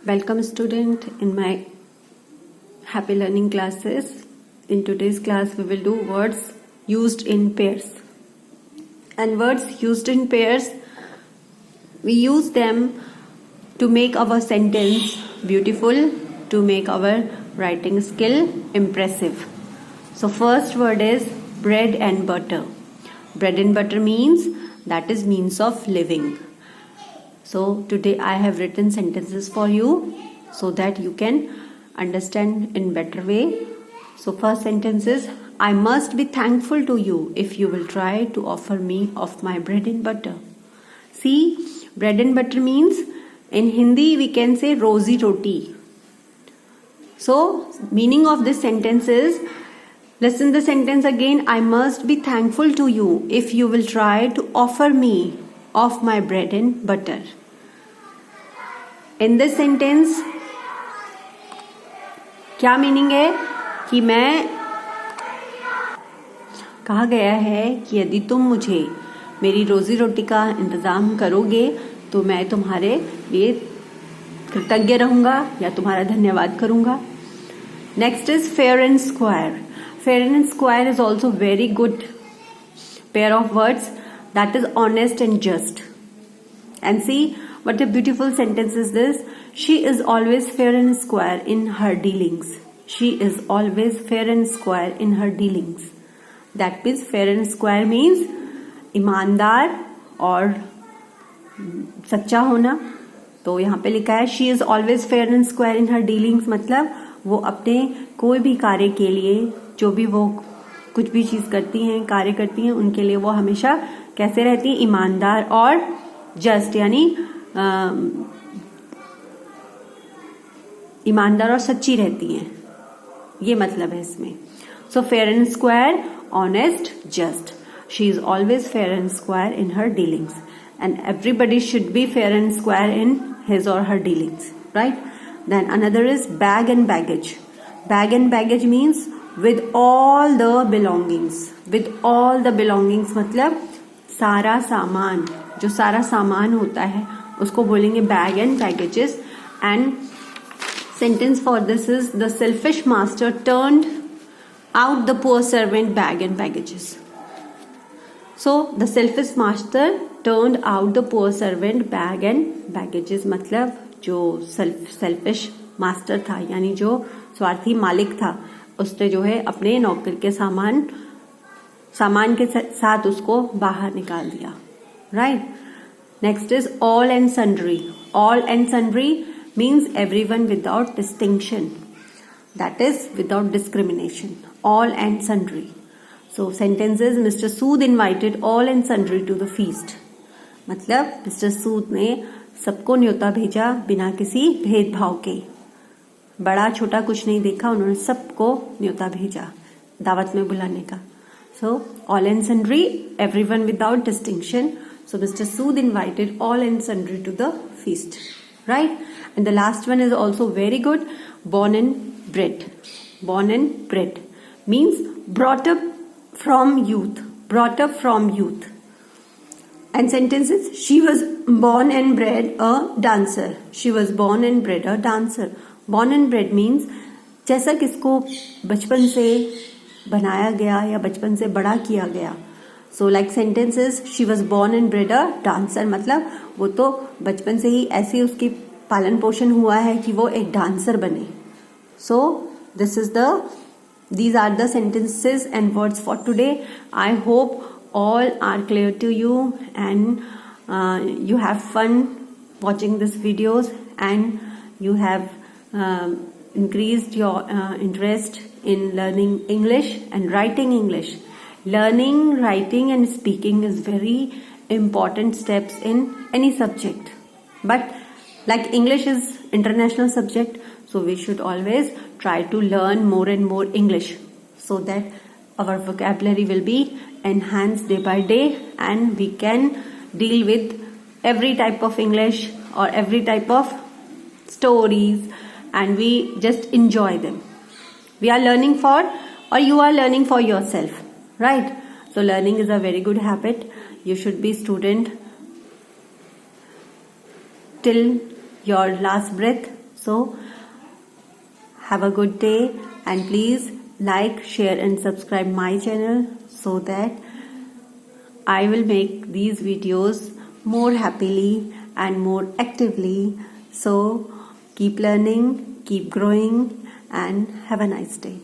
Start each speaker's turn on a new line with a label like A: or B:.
A: Welcome student in my happy learning classes. In today's class we will do words used in pairs. And words used in pairs, we use them to make our sentence beautiful, to make our writing skill impressive. So first word is bread and butter. Bread and butter means means of living. So today I have written sentences for you so that you can understand in better way. So first sentence is, I must be thankful to you if you will try to offer me of my bread and butter. See, bread and butter means in Hindi we can say rosy roti. So meaning of this sentence is, listen the sentence again, I must be thankful to you if you will try to offer me of my bread and butter. In this sentence क्या meaning है कि मैं कहा गया है कि यदि तुम मुझे मेरी रोजी रोटी का इंतजाम करोगे तो मैं तुम्हारे लिए कृतज्ञ रहूंगा या तुम्हारा धन्यवाद करूंगा. Next is fair and square. Fair and square is also very good pair of words, that is honest and just. And see what a beautiful sentence is this. She is always fair and square in her dealings. She is always fair and square in her dealings. That means fair and square means ईमानदार और सच्चा होना. तो यहाँ पे लिखा है she is always fair and square in her dealings, मतलब वो अपने कोई भी कार्य के लिए, जो भी वो कुछ भी चीज करती हैं, कार्य करती हैं, उनके लिए वो हमेशा कैसे रहती है, ईमानदार और जस्ट, यानी ईमानदार और सच्ची रहती हैं. ये मतलब है इसमें. So fair and square, honest, just. She is always fair and square in her dealings and everybody should be fair and square in his or her dealings, right. Then another is bag and baggage. Bag and baggage means with all the belongings. With all the belongings मतलब सारा सामान, जो सारा सामान होता है उसको बोलेंगे bag and baggages. And sentence for this is, the selfish master turned out the poor servant bag and baggages. So the selfish master turned out the poor servant bag and baggages मतलब जो selfish master था, यानी जो स्वार्थी मालिक था, उसने जो है अपने नौकर के सामान के साथ उसको बाहर निकाल दिया, right. Next is all and sundry. All and sundry means everyone without distinction, that is without discrimination. All and sundry. So sentence is, mister Sood invited all and sundry to the feast. मतलब mister Sood ने सबको न्योता भेजा बिना किसी भेदभाव के. बड़ा छोटा कुछ नहीं देखा, उन्होंने सबको न्योता भेजा दावत में बुलाने का. So all and sundry, everyone without distinction. So mister Sood invited all and sundry to the feast, right. And the last one is also very good, born and bred. Born and bred means brought up from youth. Brought up from youth. And sentences, she was born and bred a dancer. She was born and bred a dancer. Born and bred means जैसा किसको बचपन से बनाया गया या बचपन से बड़ा किया गया. So like sentences, she was born and bred a dancer मतलब वो तो बचपन से ही ऐसी उसकी पालन पोषण हुआ है कि वो एक डांसर बने. So these are the sentences and words for today. I hope all are clear to you and you have fun watching these videos and you have increased your interest in learning English and writing English. Learning, writing and speaking is very important steps in any subject. But like English is international subject, so we should always try to learn more and more English so that our vocabulary will be enhanced day by day and we can deal with every type of English or every type of stories and we just enjoy them. We are learning for, or you are learning for yourself, right? So learning is a very good habit. You should be student till your last breath. So have a good day, and please like, share and subscribe my channel so that I will make these videos more happily and more actively. So keep learning, keep growing, and have a nice day.